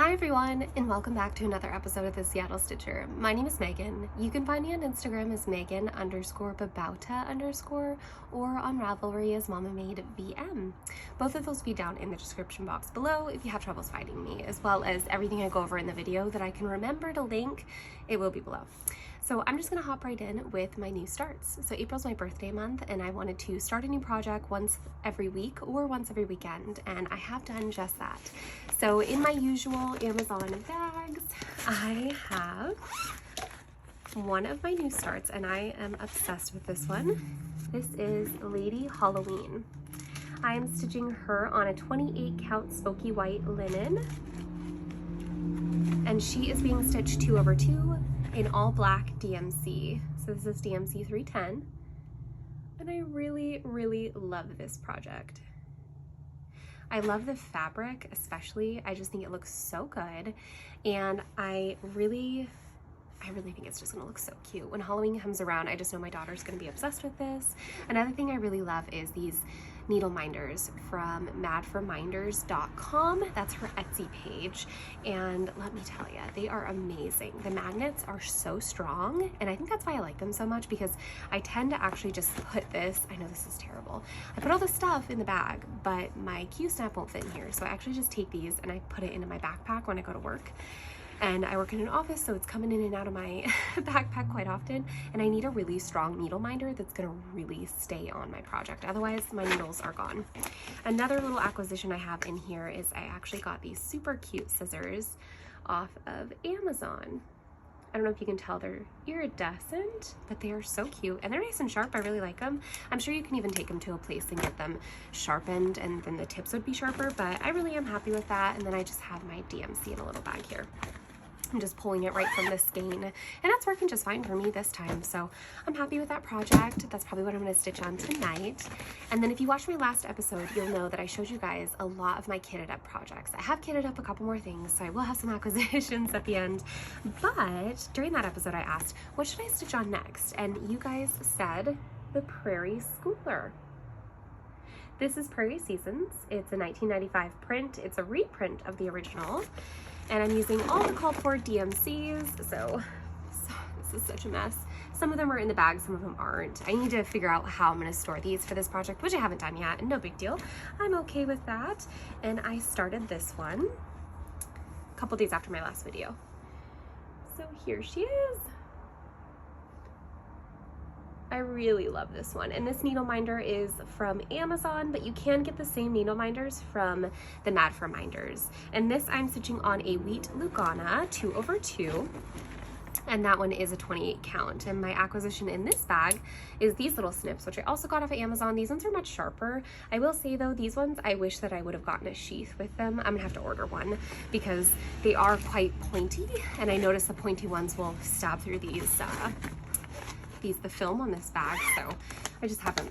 Hi everyone, and welcome back to another episode of the Seattle Stitcher. My name is Megan. You can find me on Instagram as Megan_Babauta_ or on Ravelry as MamamadeVM. Both of those will be down in the description box below if you have troubles finding me, as well as everything I go over in the video that I can remember to link, it will be below. So I'm just gonna hop right in with my new starts. So April's my birthday month and I wanted to start a new project once every week or once every weekend, and I have done just that. So in my usual Amazon bags, I have one of my new starts and I am obsessed with this one. This is Lady Halloween. I am stitching her on a 28 count smoky white linen, and she is being stitched 2/2 in all black DMC. So this is DMC 310, and I really love this project. I love the fabric, especially. I just think it looks so good, and I really think it's just gonna look so cute. When Halloween comes around, I just know my daughter's gonna be obsessed with this. Another thing I really love is these needle minders from madforminders.com. That's her Etsy page, and let me tell you, they are amazing. The magnets are so strong, and I think that's why I like them so much, because I tend to actually just put this, I know this is terrible, I put all the stuff in the bag, but my Q-snap won't fit in here, so I actually just take these and I put it into my backpack when I go to work. And I work in an office, so it's coming in and out of my backpack quite often, and I need a really strong needle minder that's gonna really stay on my project. Otherwise, my needles are gone. Another little acquisition I have in here is I actually got these super cute scissors off of Amazon. I don't know if you can tell, they're iridescent, but they are so cute, and they're nice and sharp. I really like them. I'm sure you can even take them to a place and get them sharpened, and then the tips would be sharper, but I really am happy with that. And then I just have my DMC in a little bag here. I'm just pulling it right from the skein, and that's working just fine for me this time, so I'm happy with that project. That's probably what I'm going to stitch on tonight. And then if you watched my last episode, you'll know that I showed you guys a lot of my kitted up projects. I have kitted up a couple more things, so I will have some acquisitions at the end, but during that episode I asked, what should I stitch on next? And you guys said the Prairie Schooler. This is Prairie Seasons. It's a 1995 print. It's a reprint of the original. And I'm using all the called for DMCs, so this is such a mess. Some of them are in the bag, some of them aren't. I need to figure out how I'm gonna store these for this project, which I haven't done yet, and no big deal. I'm okay with that. And I started this one a couple days after my last video. So here she is. I really love this one, and this needle minder is from Amazon, but you can get the same needle minders from the Mad for Minders. And this I'm stitching on a wheat Lugana 2/2, and that one is a 28 count. And my acquisition in this bag is these little snips, which I also got off of Amazon. These ones are much sharper. I will say though, these ones, I wish that I would have gotten a sheath with them. I'm gonna have to order one because they are quite pointy, and I noticed the pointy ones will stab through the film on this bag, so I just have them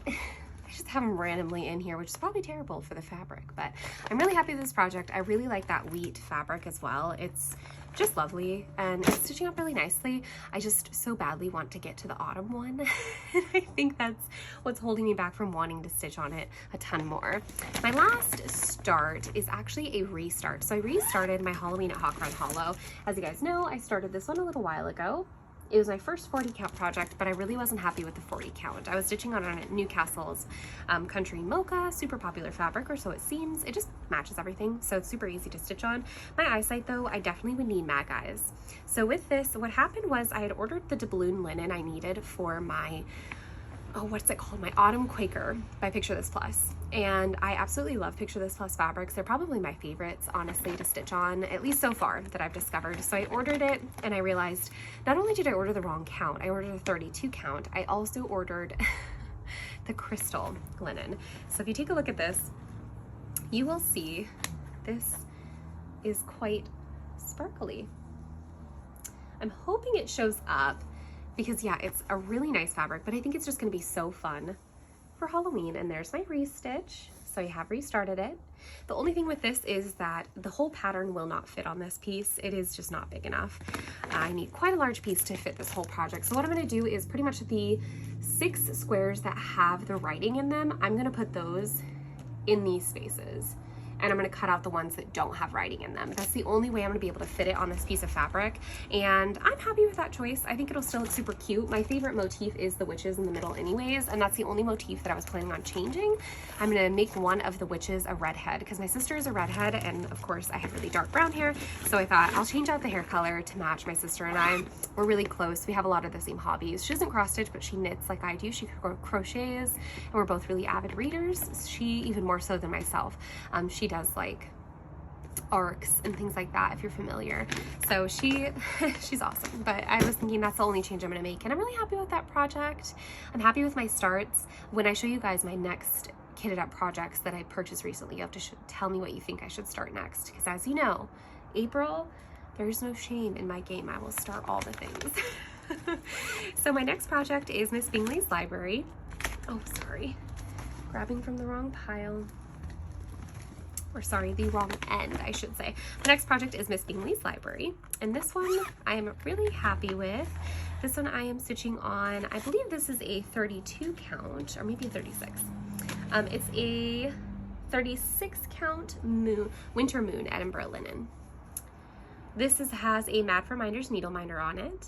randomly in here, which is probably terrible for the fabric, but I'm really happy with this project. I really like that wheat fabric as well. It's just lovely, and it's stitching up really nicely. I just so badly want to get to the autumn one, and I think that's what's holding me back from wanting to stitch on it a ton more. My last start is actually a restart. So I restarted my Halloween at Hawk Run Hollow. As you guys know, I started this one a little while ago. It was my first 40 count project, but I really wasn't happy with the 40 count. I was stitching on Newcastle's Country Mocha, super popular fabric, or so it seems. It just matches everything, so it's super easy to stitch on. My eyesight though, I definitely would need mag eyes. So with this, what happened was I had ordered the doubloon linen I needed for my, what's it called? My Autumn Quaker by Picture This Plus. And I absolutely love Picture This Plus fabrics. They're probably my favorites, honestly, to stitch on, at least so far that I've discovered. So I ordered it, and I realized not only did I order the wrong count, I ordered a 32 count, I also ordered the crystal linen. So if you take a look at this, you will see this is quite sparkly. I'm hoping it shows up, because yeah, it's a really nice fabric, but I think it's just gonna be so fun for Halloween. And there's my restitch. So I have restarted it. The only thing with this is that the whole pattern will not fit on this piece. It is just not big enough. I need quite a large piece to fit this whole project. So what I'm gonna do is pretty much the 6 squares that have the writing in them, I'm gonna put those in these spaces. and I'm gonna cut out the ones that don't have writing in them. That's the only way I'm gonna be able to fit it on this piece of fabric, and I'm happy with that choice. I think it'll still look super cute. My favorite motif is the witches in the middle anyways, and that's the only motif that I was planning on changing. I'm gonna make one of the witches a redhead because my sister is a redhead, and of course I have really dark brown hair, so I thought I'll change out the hair color to match. My sister and I, we're really close. We have a lot of the same hobbies. She doesn't cross stitch, but she knits like I do. She crochets, and we're both really avid readers. She even more so than myself. She does like arcs and things like that, if you're familiar. So she's awesome. But I was thinking that's the only change I'm gonna make, and I'm really happy with that project. I'm happy with my starts. When I show you guys my next kitted up projects that I purchased recently, you have to tell me what you think I should start next, because as you know, April, there's no shame in my game. I will start all the things. So my next project is Miss Bingley's Library. Oh, sorry. Grabbing from the wrong pile. Or sorry, the wrong end, I should say. The next project is Miss Bingley's Library. And this one I am really happy with. This one I am stitching on, I believe this is a 32 count, or maybe a 36. It's a 36 count winter moon Edinburgh linen. This has a Mad for Minders needle minder on it.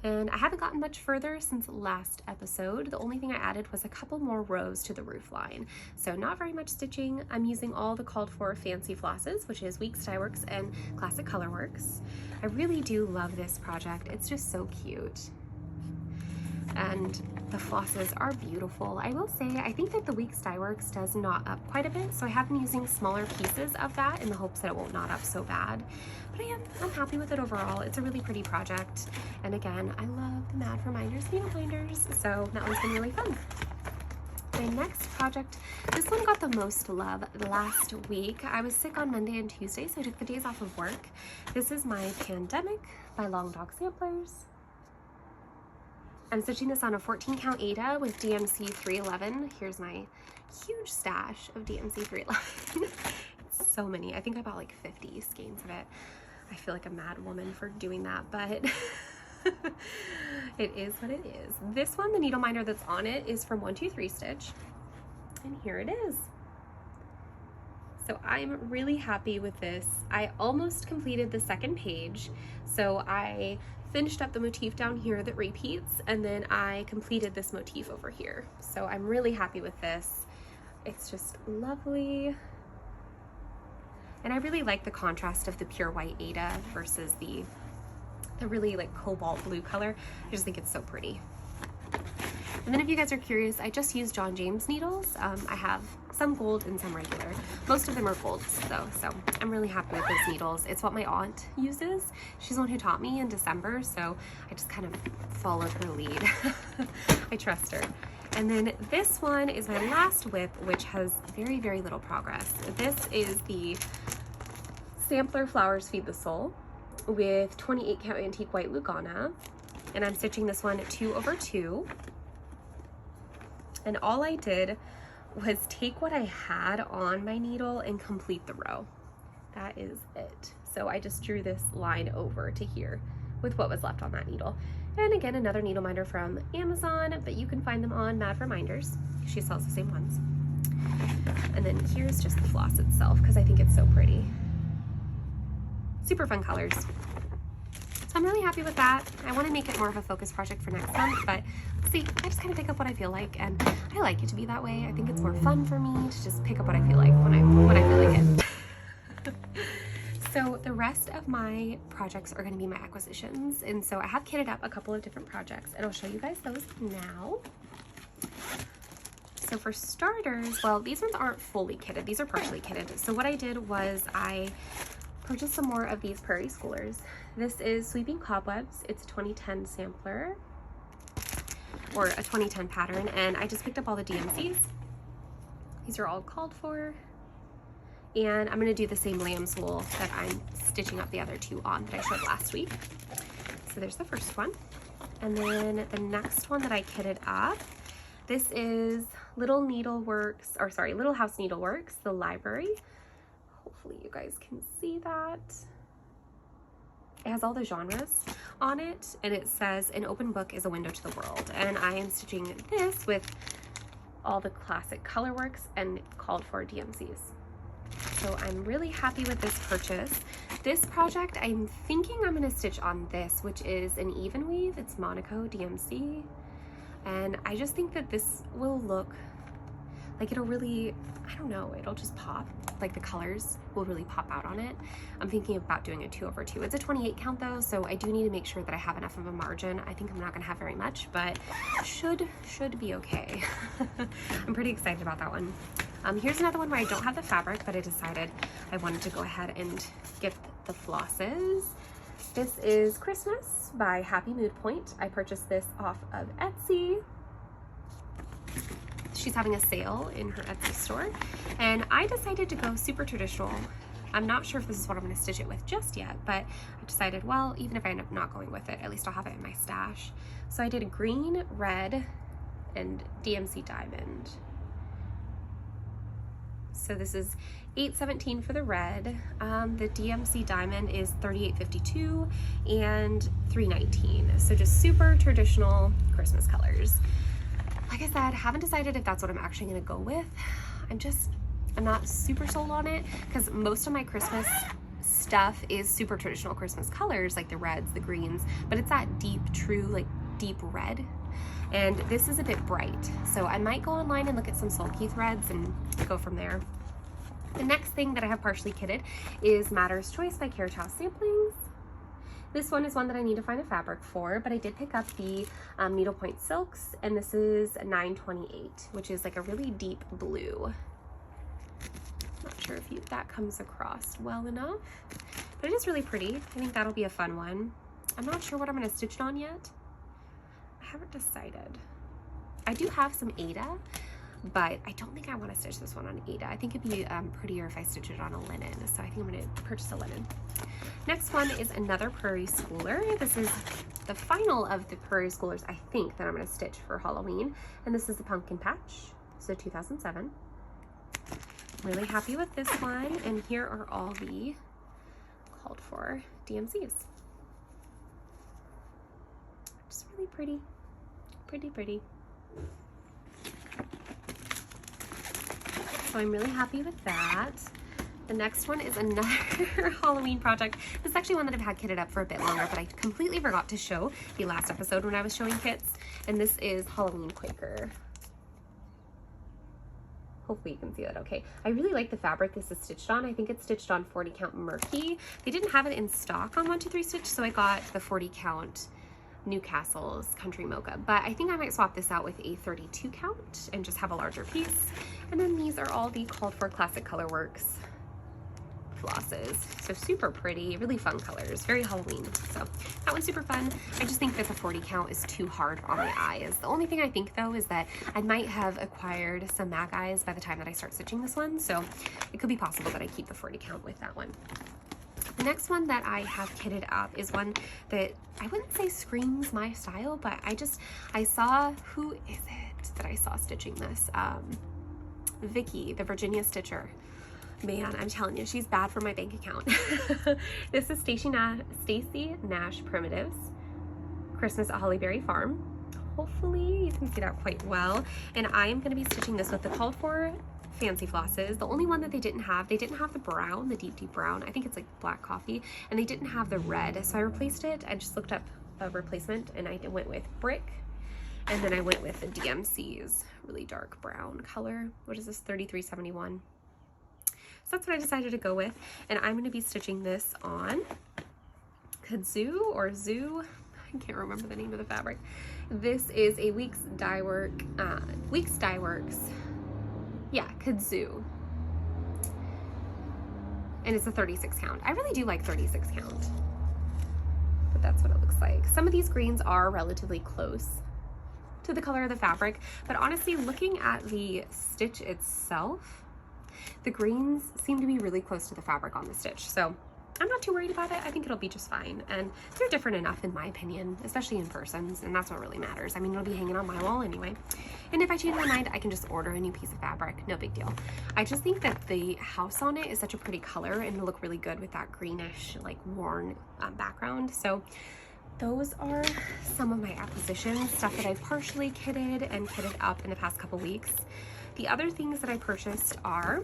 And I haven't gotten much further since last episode. The only thing I added was a couple more rows to the roof line. So not very much stitching. I'm using all the called for fancy flosses, which is Weeks Dye Works and Classic Colorworks. I really do love this project. It's just so cute. And the flosses are beautiful. I will say, I think that the Weeks Dye Works does knot up quite a bit, so I have been using smaller pieces of that in the hopes that it won't knot up so bad. But I'm happy with it overall. It's a really pretty project. And again, I love the Mad for Minders needle binders, so that one's been really fun. My next project, this one got the most love last week. I was sick on Monday and Tuesday, so I took the days off of work. This is my Pandemic by Long Dog Samplers. I'm stitching this on a 14 count Aida with DMC 311. Here's my huge stash of DMC 311. So many. I think I bought like 50 skeins of it. I feel like a mad woman for doing that, but it is what it is. This one, the needle minder that's on it is from 123 Stitch, and here it is. So I'm really happy with this. I almost completed the second page, so I finished up the motif down here that repeats, and then I completed this motif over here. So I'm really happy with this. It's just lovely. And I really like the contrast of the pure white Aida versus the really like cobalt blue color. I just think it's so pretty. And then if you guys are curious, I just use John James needles. I have some gold and some regular. Most of them are gold though, so I'm really happy with those needles. It's what my aunt uses. She's the one who taught me in December, so I just kind of followed her lead. I trust her. And then this one is my last whip, which has very, very little progress. This is the Sampler Flowers Feed the Soul with 28 count antique white Lugana, and I'm stitching this one 2/2. And all I did was take what I had on my needle and complete the row. That is it. So I just drew this line over to here with what was left on that needle. And again, another needle minder from Amazon, but you can find them on Mad for Minders. She sells the same ones. And then here's just the floss itself, because I think it's so pretty. Super fun colors. So I'm really happy with that. I want to make it more of a focus project for next month, but see, I just kind of pick up what I feel like, and I like it to be that way. I think it's more fun for me to just pick up what I feel like when I feel like it. So the rest of my projects are going to be my acquisitions, and so I have kitted up a couple of different projects, and I'll show you guys those now. So for starters, well, these ones aren't fully kitted. These are partially kitted. So what I did was I purchased some more of these Prairie Schoolers. This is Sweeping Cobwebs. It's a 2010 sampler, or a 2010 pattern, and I just picked up all the DMCs. These are all called for. And I'm gonna do the same lamb's wool that I'm stitching up the other two on that I showed last week. So there's the first one. And then the next one that I kitted up, this is Little House Needleworks, the library. Hopefully you guys can see that. It has all the genres on it, and it says an open book is a window to the world. And I am stitching this with all the classic colorworks and called for DMCs. So I'm really happy with this purchase. This project, I'm thinking I'm going to stitch on this, which is an even weave. It's Monaco DMC. And I just think that this will look like it'll really, I don't know, it'll just pop. Like the colors will really pop out on it. I'm thinking about doing a 2/2. It's a 28 count though, so I do need to make sure that I have enough of a margin. I think I'm not gonna have very much, but should be okay. I'm pretty excited about that one. Here's another one where I don't have the fabric, but I decided I wanted to go ahead and get the flosses. This is Christmas by Happy Mood Point. I purchased this off of Etsy. She's having a sale in her Etsy store, and I decided to go super traditional. I'm not sure if this is what I'm going to stitch it with just yet, but I decided, well, even if I end up not going with it, at least I'll have it in my stash. So I did a green, red, and DMC diamond. So this is $8.17 for the red. The DMC diamond is $38.52 and $3.19. So just super traditional Christmas colors. Like I said, haven't decided if that's what I'm actually gonna go with. I'm not super sold on it because most of my Christmas stuff is super traditional Christmas colors, like the reds, the greens, but it's that deep, true, like deep red. And this is a bit bright. So I might go online and look at some sulky threads and go from there. The next thing that I have partially kitted is Matter's Choice by Carriage House Samplings. This one is one that I need to find a fabric for, but I did pick up the needlepoint silks, and this is $9.28, which is like a really deep blue. Not sure if that comes across well enough, but it is really pretty. I think that'll be a fun one. I'm not sure what I'm going to stitch it on yet. I haven't decided. I do have some Aida, but I don't think I want to stitch this one on Aida. I think it'd be prettier if I stitch it on a linen, so I think I'm going to purchase a linen. Next one is another Prairie Schooler. This is the final of the Prairie Schoolers, I think, that I'm going to stitch for Halloween, and this is the Pumpkin Patch, so 2007. Really happy with this one, and here are all the called for DMCs. Just really pretty, pretty. So I'm really happy with that. The next one is another Halloween project. This is actually one that I've had kitted up for a bit longer, but I completely forgot to show the last episode when I was showing kits. And this is Halloween Quaker. Hopefully you can see that okay. I really like the fabric this is stitched on. I think it's stitched on 40 count Murky. They didn't have it in stock on 123 Stitch, so I got the 40 count Newcastle's Country Mocha, but I think I might swap this out with a 32 count and just have a larger piece. And then these are all the called for Classic Colorworks flosses. So super pretty, really fun colors, very Halloween. So that one's super fun. I just think that the 40 count is too hard on my eyes. The only thing I think though is that I might have acquired some mag eyes by the time that I start stitching this one. So it could be possible that I keep the 40 count with that one. The next one that I have kitted up is one that I wouldn't say screams my style, but I saw, who is it that I saw stitching this? Vicky, the Virginia Stitcher. Man, I'm telling you, she's bad for my bank account. This is Stacy Nash Primitives, Christmas at Hollyberry Farm. Hopefully you can see that quite well. And I am gonna be stitching this with the called for fancy flosses. The only one that they didn't have the brown, the deep brown. I think it's like black coffee, and they didn't have the red. So I replaced it. I just looked up a replacement and I went with brick. And then I went with the DMC's really dark brown color. What is this? 3371. So that's what I decided to go with. And I'm going to be stitching this on Kazoo or Zoo. I can't remember the name of the fabric. This is a Weeks Dye Works. Yeah, Kazoo. And it's a 36 count. I really do like 36 count. But that's what it looks like. Some of these greens are relatively close to the color of the fabric, but honestly, looking at the stitch itself, the greens seem to be really close to the fabric on the stitch. So I'm not too worried about it. I think it'll be just fine. And they're different enough in my opinion, especially in persons, and that's what really matters. I mean, it'll be hanging on my wall anyway. And if I change my mind, I can just order a new piece of fabric. No big deal. I just think that the house on it is such a pretty color and it'll look really good with that greenish, like worn background. So those are some of my acquisitions, stuff that I've partially kitted and kitted up in the past couple weeks. The other things that I purchased are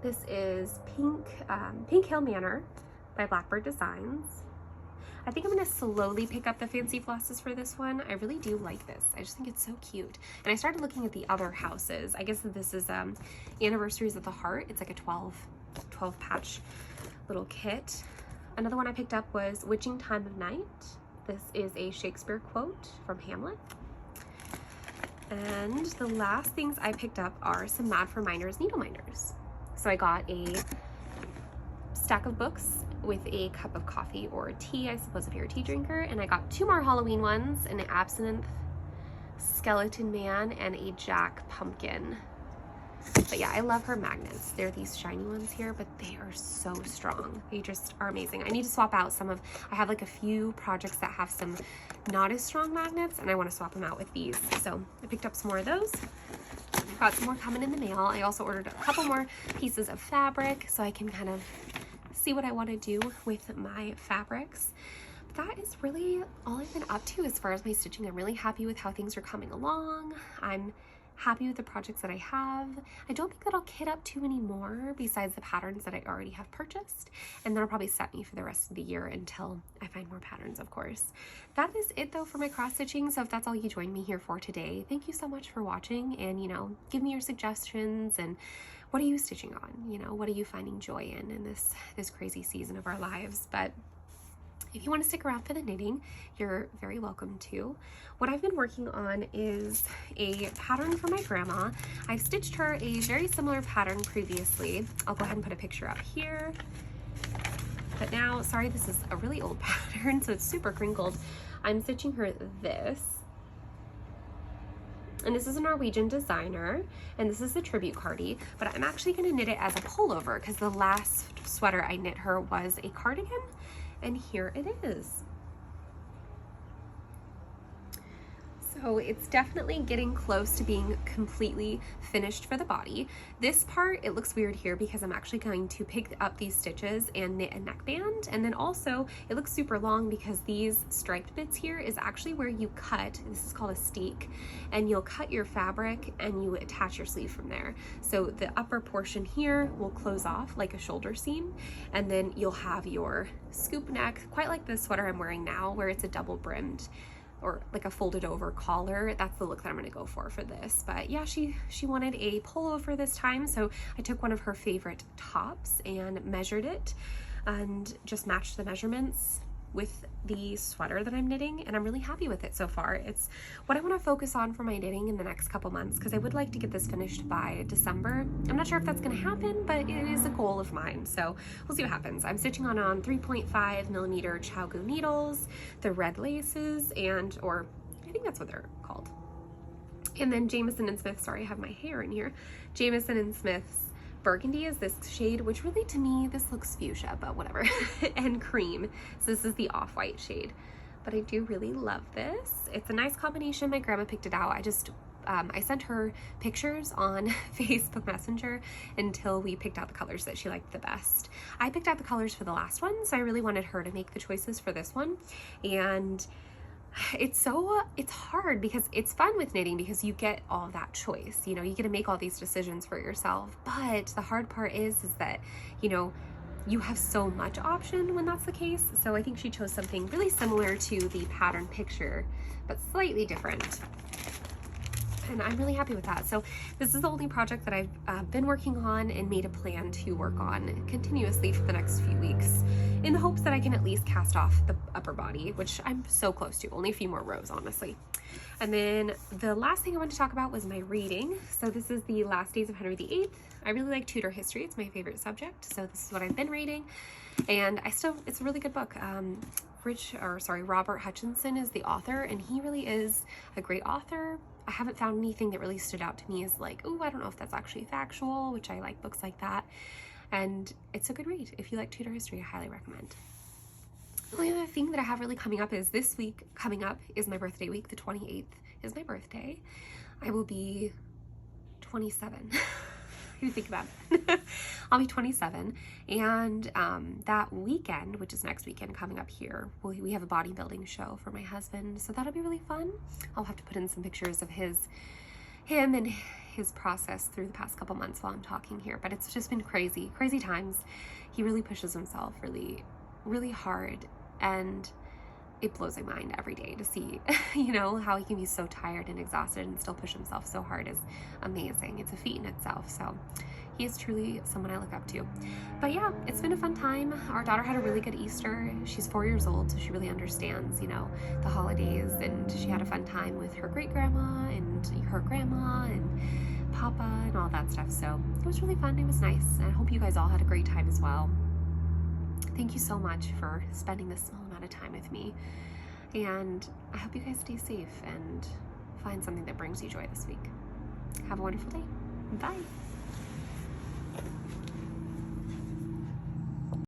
This is Pink Hill Manor by Blackbird Designs. I think I'm going to slowly pick up the fancy flosses for this one. I really do like this. I just think it's so cute. And I started looking at the other houses. I guess this is Anniversaries of the Heart. It's like a 12 patch little kit. Another one I picked up was Witching Time of Night. This is a Shakespeare quote from Hamlet. And the last things I picked up are some Mad for Miners needle minders. So I got a stack of books with a cup of coffee or tea, I suppose, if you're a tea drinker. And I got 2 more Halloween ones, an Absinthe Skeleton Man and a Jack Pumpkin. But yeah, I love her magnets. They're these shiny ones here, but they are so strong. They just are amazing. I need to swap out I have like a few projects that have some not as strong magnets, and I want to swap them out with these. So I picked up some more of those. Got some more coming in the mail. I also ordered a couple more pieces of fabric so I can kind of see what I want to do with my fabrics. But that is really all I've been up to as far as my stitching. I'm really happy with how things are coming along. I'm happy with the projects that I have. I don't think that I'll kit up too many more besides the patterns that I already have purchased, and that'll probably set me for the rest of the year until I find more patterns, of course. That is it though for my cross stitching. So if that's all you joined me here for today, thank you so much for watching, and give me your suggestions and what are you stitching on? What are you finding joy in this crazy season of our lives? But if you want to stick around for the knitting, you're very welcome to. What I've been working on is a pattern for my grandma. I've stitched her a very similar pattern previously. I'll go ahead and put a picture up here. But now, sorry, this is a really old pattern, so it's super crinkled. I'm stitching her this. And this is a Norwegian designer, and this is the tribute cardie, but I'm actually going to knit it as a pullover because the last sweater I knit her was a cardigan. And here it is. So it's definitely getting close to being completely finished for the body. This part, it looks weird here because I'm actually going to pick up these stitches and knit a neckband. And then also it looks super long because these striped bits here is actually where you cut, this is called a steek, and you'll cut your fabric and you attach your sleeve from there. So the upper portion here will close off like a shoulder seam, and then you'll have your scoop neck, quite like this sweater I'm wearing now, where it's a double brimmed or like a folded over collar. That's the look that I'm going to go for this. But yeah, she wanted a pullover this time, so I took one of her favorite tops and measured it and just matched the measurements with the sweater that I'm knitting, and I'm really happy with it so far. It's what I want to focus on for my knitting in the next couple months because I would like to get this finished by December. I'm not sure if that's going to happen, but it is a goal of mine, so we'll see what happens. I'm stitching on 3.5 millimeter Chowgu needles, the red laces, or I think that's what they're called. And then Jamieson and Smith, sorry, I have my hair in here. Jamieson and Smith's burgundy is this shade, which really to me this looks fuchsia, but whatever. And cream, so this is the off-white shade, but I do really love this. It's a nice combination. My grandma picked it out. I sent her pictures on Facebook Messenger until we picked out the colors that she liked the best. I picked out the colors for the last one, so I really wanted her to make the choices for this one. And it's hard because it's fun with knitting because you get all that choice, you get to make all these decisions for yourself. But the hard part is that, you have so much option when that's the case. So I think she chose something really similar to the pattern picture, but slightly different. And I'm really happy with that. So this is the only project that I've been working on and made a plan to work on continuously for the next few weeks in the hopes that I can at least cast off the upper body, which I'm so close to, only a few more rows, honestly. And then the last thing I wanted to talk about was my reading. So this is the Last Days of Henry VIII. I really like Tudor history. It's my favorite subject. So this is what I've been reading. And it's a really good book. Robert Hutchinson is the author, and he really is a great author. I haven't found anything that really stood out to me as like, oh, I don't know if that's actually factual, which I like books like that. And it's a good read. If you like Tudor history, I highly recommend. The only other thing that I have really coming up is this week coming up is my birthday week. The 28th is my birthday. I will be 27. You think about it. I'll be 27, and that weekend, which is next weekend coming up here, we have a bodybuilding show for my husband, so that'll be really fun. I'll have to put in some pictures of his him and his process through the past couple months while I'm talking here, but it's just been crazy times. He really pushes himself really hard, and it blows my mind every day to see, you know, how he can be so tired and exhausted and still push himself so hard is amazing. It's a feat in itself. So he is truly someone I look up to. But yeah, it's been a fun time. Our daughter had a really good Easter. She's 4 years old, so she really understands, you know, the holidays, and she had a fun time with her great grandma and her grandma and Papa and all that stuff. So it was really fun. It was nice. I hope you guys all had a great time as well. Thank you so much for spending this small amount of time with me. And I hope you guys stay safe and find something that brings you joy this week. Have a wonderful day. Bye.